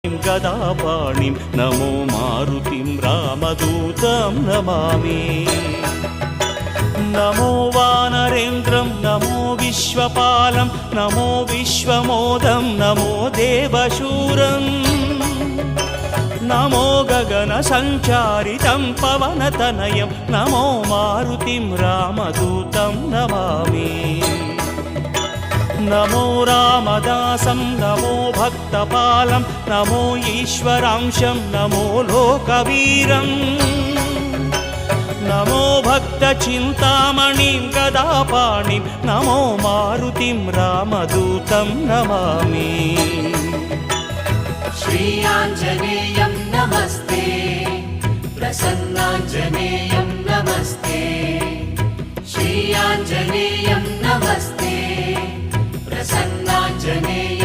गदापाणिं नमो मारुतिं रामदूतं नमामि। नमो वानरेन्द्रं नमो विश्वपालं नमो विश्वमोदं नमो देवशूरं नमो गगनसञ्चारितं पवनतनयं नमो मारुतिं रामदूतं नमामि। नमो रामदासं नमो भक्तपालं नमो ईश्वरांशं नमो लोकवीरं नमो भक्तचिन्तामणिं गदापाणिं नमो मारुतिं रामदूतं नमामि। श्री आञ्जनेयं नमस्ते प्रसन्नाञ्जनेयं नमस्ते श्री आञ्जनेयं नमस्ते प्रसन्नाञ्जनेयं